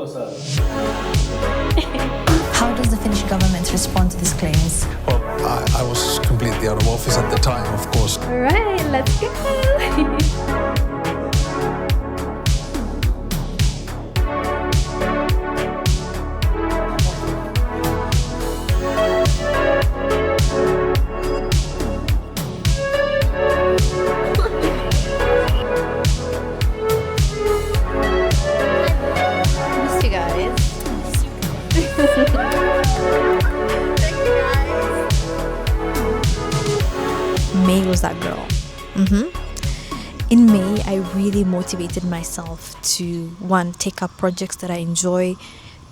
How does the Finnish government respond to these claims? Well, I was completely out of office at the time, of course. All right, let's go. Miss you guys. May was that girl. In May, I really motivated myself to, one, take up projects that I enjoy,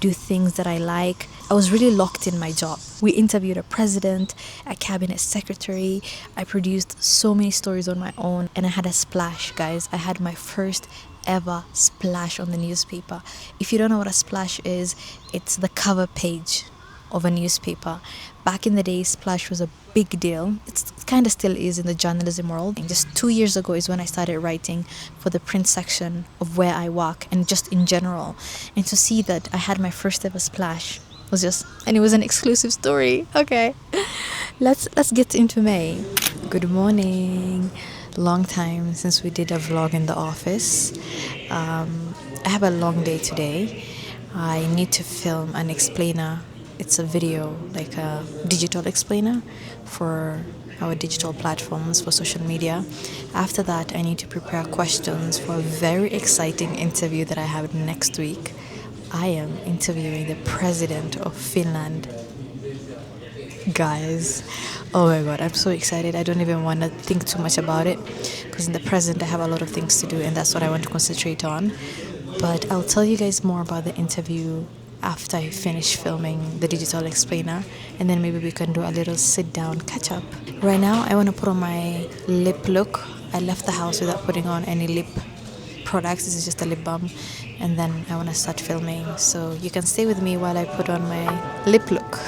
do things that I like. I was really locked in my job. We interviewed a president, a cabinet secretary. I produced so many stories on my own, and I had a splash, guys. I had my first ever splash on the newspaper. If you don't know what a splash is, it's the cover page of a newspaper. Back in the day, splash was a big deal. It kind of still is in the journalism world. And just 2 years ago is when I started writing for the print section of where I work and just in general. And to see that I had my first ever splash was just, and it was an exclusive story. Okay, let's get into May. Good morning. Long time since we did a vlog in the office. I have a long day today. I need to film an explainer. It's a video, like a digital explainer for our digital platforms for social media. After that, I need to prepare questions for a very exciting interview that I have next week. I am interviewing the President of Finland. Guys, oh my god, I'm so excited. I don't even want to think too much about it because in the present I have a lot of things to do and that's what I want to concentrate on. But I'll tell you guys more about the interview after I finish filming the digital explainer, and then maybe we can do a little sit down catch up. Right now I want to put on my lip look. I left the house without putting on any lip products. This is just a lip balm, and then I want to start filming, so you can stay with me while I put on my lip look.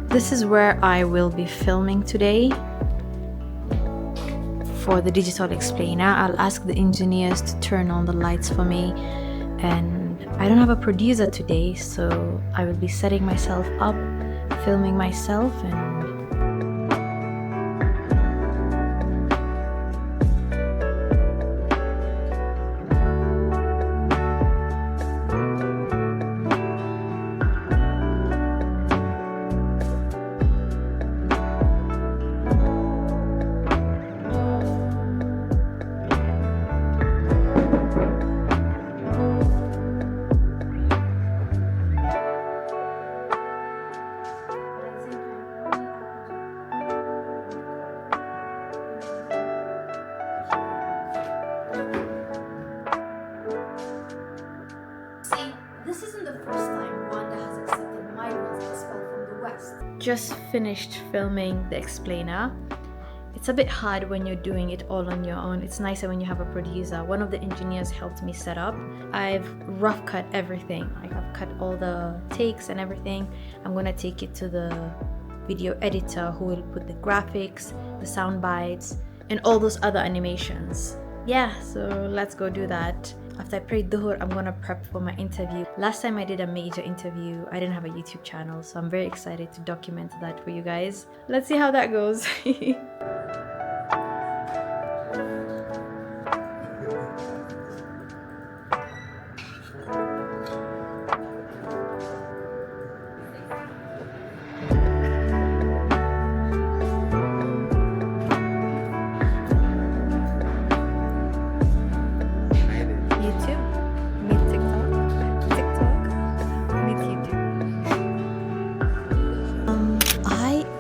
This is where I will be filming today for the digital explainer. I'll ask the engineers to turn on the lights for me, and I don't have a producer today, so I will be setting myself up, filming myself, and this isn't the first time Wanda has accepted migrants expelled from the West. Just finished filming the explainer. It's a bit hard when you're doing it all on your own. It's nicer when you have a producer. One of the engineers helped me set up. I've rough cut everything. Like I've cut all the takes and everything. I'm gonna take it to the video editor who will put the graphics, the sound bites, and all those other animations. Yeah, so let's go do that. After I pray Duhur, I'm gonna prep for my interview. Last time I did a major interview, I didn't have a YouTube channel, so I'm very excited to document that for you guys. Let's see how that goes.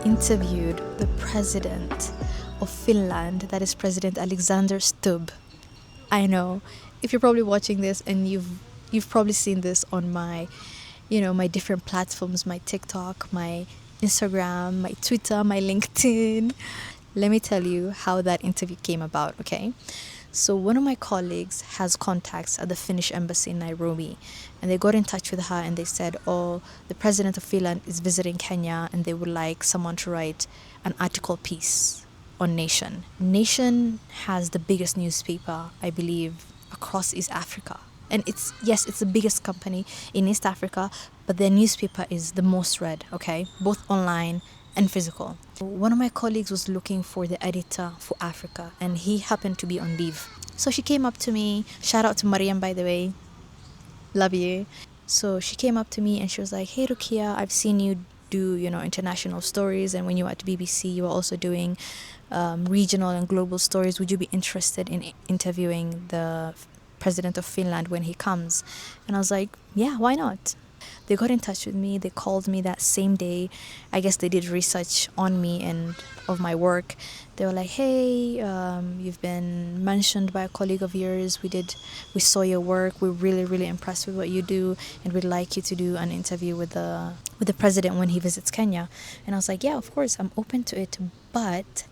Interviewed the President of Finland, that is President Alexander Stubb. I know. If you're probably watching this and you've probably seen this on my, my different platforms, my TikTok, my Instagram, my Twitter, my LinkedIn. Let me tell you how that interview came about, okay? So one of my colleagues has contacts at the Finnish embassy in Nairobi, and they got in touch with her and they said, oh, the president of Finland is visiting Kenya and they would like someone to write an article piece on Nation. Nation has the biggest newspaper, I believe, across East Africa. And it's the biggest company in East Africa, but their newspaper is the most read, okay? Both online and physical. One of my colleagues was looking for the editor for Africa, and he happened to be on leave. So she came up to me, shout out to Mariam, by the way, love you. So she came up to me and she was like, hey Rukia, I've seen you do, international stories, and when you were at BBC, you were also doing regional and global stories. Would you be interested in interviewing the President of Finland when he comes? And I was like, yeah, why not? They got in touch with me. They called me that same day. I guess they did research on me and of my work. They were like, hey, you've been mentioned by a colleague of yours. We saw your work. We're really, really impressed with what you do, and we'd like you to do an interview with the president when he visits Kenya. And I was like, yeah, of course, I'm open to it. But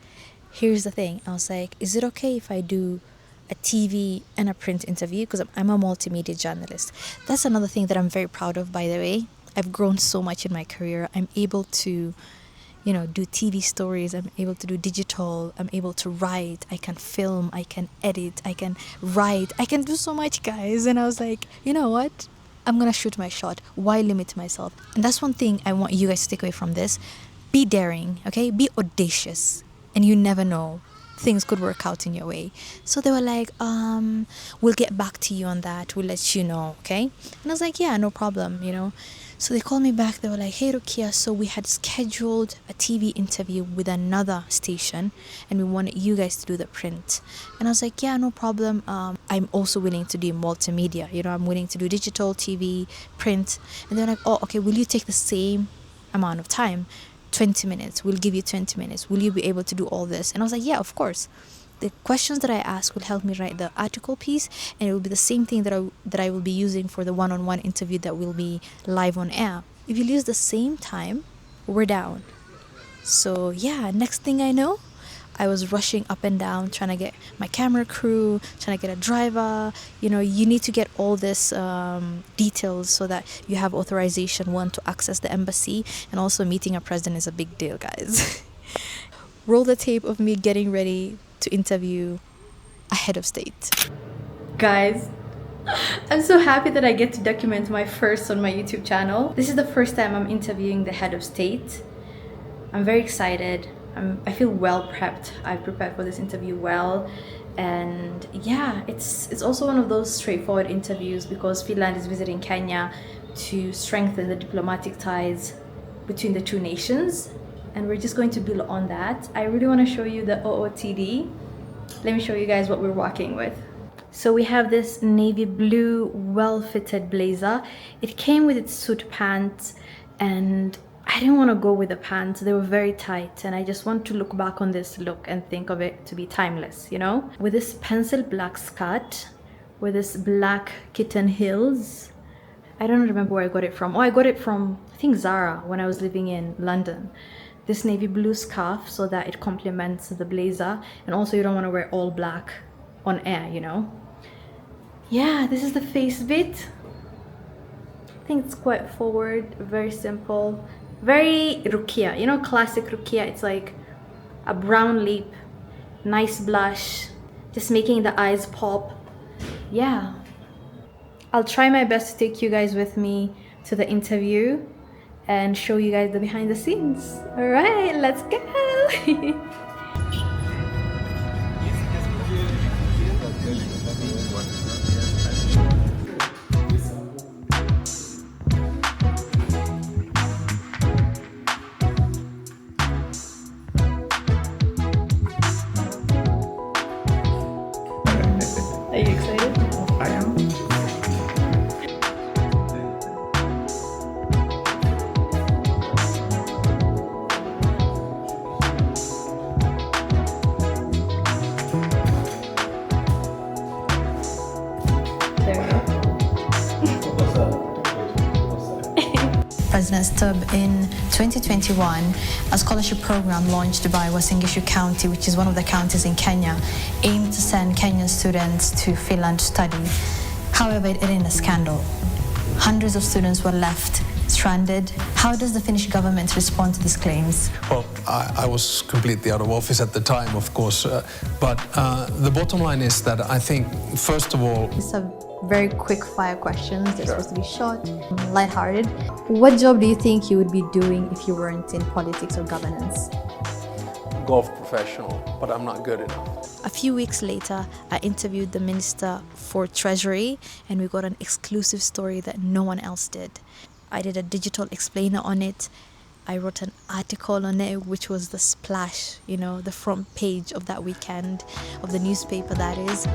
here's the thing. I was like, is it okay if I do a TV and a print interview? Because I'm a multimedia journalist. That's another thing that I'm very proud of, by the way. I've grown so much in my career. I'm able to, do TV stories. I'm able to do digital. I'm able to write. I can film. I can edit. I can write. I can do so much, guys. And I was like, you know what? I'm going to shoot my shot. Why limit myself? And that's one thing I want you guys to take away from this. Be daring, okay? Be audacious. And you never know. Things could work out in your way. So they were like, we'll get back to you on that. We'll let you know, okay? And I was like, yeah, no problem, So they called me back. They were like, hey, Rukia, so we had scheduled a TV interview with another station, and we wanted you guys to do the print. And I was like, yeah, no problem. I'm also willing to do multimedia. I'm willing to do digital, TV, print. And they're like, oh, okay, will you take the same amount of time? 20 minutes. We'll give you 20 minutes. Will you be able to do all this? And I was like, yeah, of course. The questions that I ask will help me write the article piece, and it will be the same thing that I will be using for the one-on-one interview that will be live on air. If you use the same time, we're down. So yeah, next thing I know, I was rushing up and down trying to get my camera crew, trying to get a driver. You need to get all this details so that you have authorization, one, to access the embassy, and also meeting a president is a big deal, guys. Roll the tape of me getting ready to interview a head of state. Guys, I'm so happy that I get to document my first on my YouTube channel. This is the first time I'm interviewing the head of state. I'm very excited. I feel well prepped. I've prepared for this interview well, and yeah, it's also one of those straightforward interviews because Finland is visiting Kenya to strengthen the diplomatic ties between the two nations, and we're just going to build on that. I really want to show you the OOTD. Let me show you guys what we're working with. So we have this navy blue well-fitted blazer. It came with its suit pants, and I didn't want to go with the pants. They were very tight, and I just want to look back on this look and think of it to be timeless, With this pencil black skirt, with this black kitten heels. I don't remember where I got it from. Oh, I got it from, I think, Zara when I was living in London. This navy blue scarf so that it complements the blazer, and also you don't want to wear all black on air, Yeah, this is the face bit. I think it's quite forward, very simple. Very Rukia, classic Rukia. It's like a brown lip, nice blush, just making the eyes pop. Yeah. I'll try my best to take you guys with me to the interview and show you guys the behind the scenes. All right, let's go. Are you excited? I am. President Stubb, in 2021, a scholarship program launched by Uasin Gishu County, which is one of the counties in Kenya, aimed to send Kenyan students to Finland to study. However, it ended in a scandal. Hundreds of students were left stranded. How does the Finnish government respond to these claims? Well, I was completely out of office at the time, of course, but the bottom line is that I think, first of all... It's a very quick fire questions. They're supposed to be short, lighthearted. What job do you think you would be doing if you weren't in politics or governance? Golf professional, but I'm not good enough. A few weeks later, I interviewed the Minister for Treasury, and we got an exclusive story that no one else did. I did a digital explainer on it. I wrote an article on it, which was the splash, you know, the front page of that weekend, of the newspaper, that is.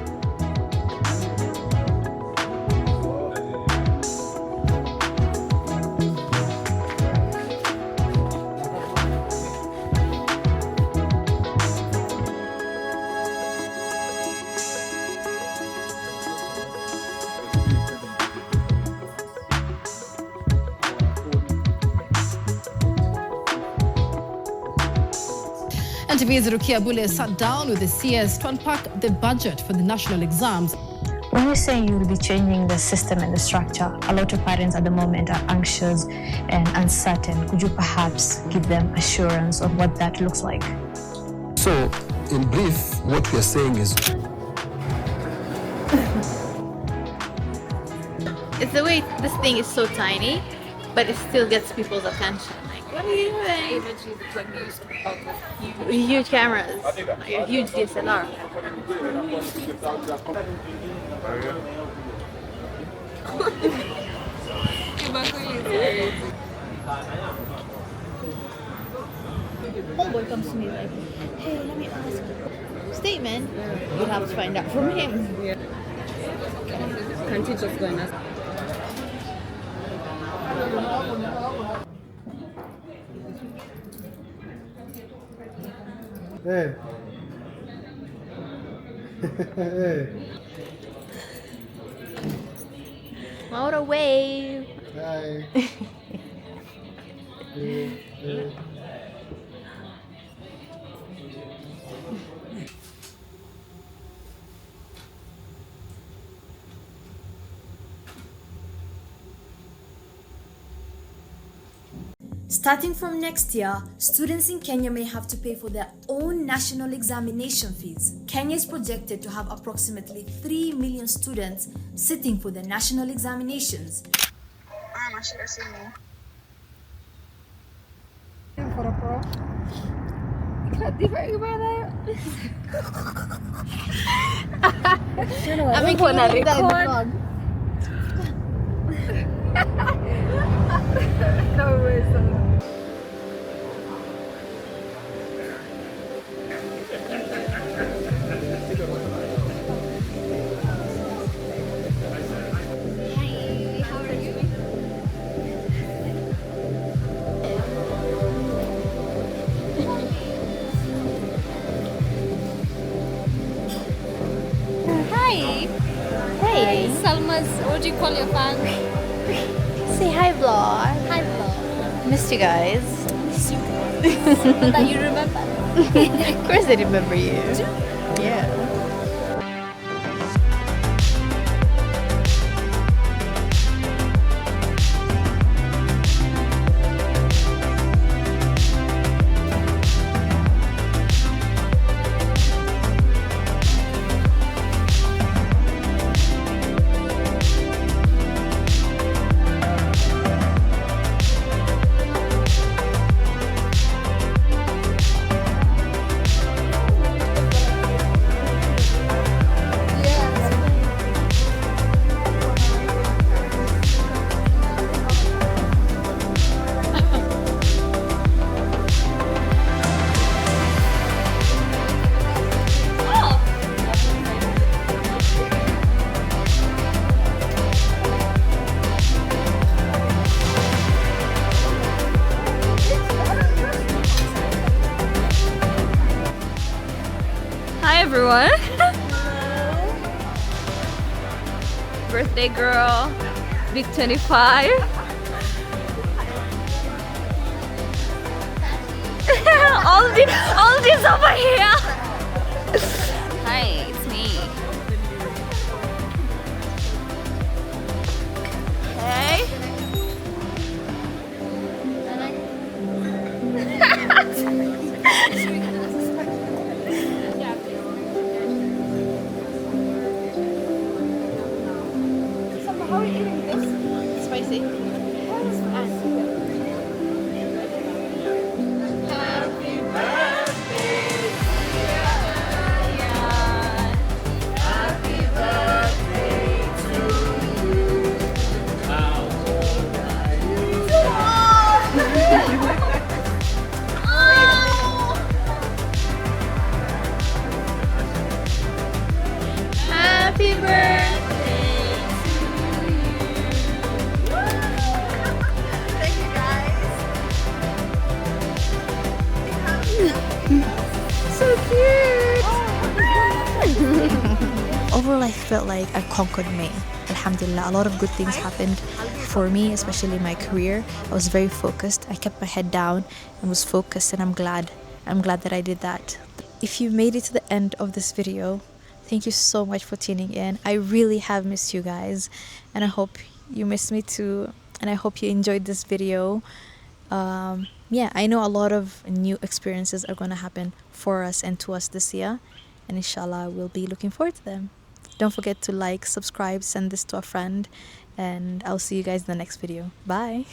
And TV's Rukia Bulle sat down with the CS to unpack the budget for the national exams. When you say you will be changing the system and the structure, a lot of parents at the moment are anxious and uncertain. Could you perhaps give them assurance of what that looks like? So, in brief, what we are saying is... It's the way this thing is so tiny, but it still gets people's attention. Like, what are you doing? Huge cameras, like a huge DSLR. Homeboy comes to me like, hey, let me ask you. Statement, you'll have to find out from him. Can't you just go and ask? Hey. Hey. Motor wave. Hi. Hey. Starting from next year, students in Kenya may have to pay for their own national examination fees. Kenya is projected to have approximately 3 million students sitting for their national examinations. Hey, Salma's, what do you call your fan? say hi, vlog. Hi, vlog. Missed you guys. That you remember. Of course, I remember you. Yeah. Hi everyone. Birthday girl, big 25. all this over here. Hi, it's me. Hey. How are you eating this? Spicy. Happy birthday to you. Thank you guys. So cute. Overall, I felt like I conquered May. Alhamdulillah, a lot of good things happened for me, especially my career. I was very focused. I kept my head down and was focused, and I'm glad that I did that. If you made it to the end of this video, thank you so much for tuning in. I really have missed you guys, and I hope you missed me too, and I hope you enjoyed this video. Yeah, I know a lot of new experiences are going to happen for us and to us this year, and inshallah we'll be looking forward to them. Don't forget to like, subscribe, send this to a friend, and I'll see you guys in the next video. Bye.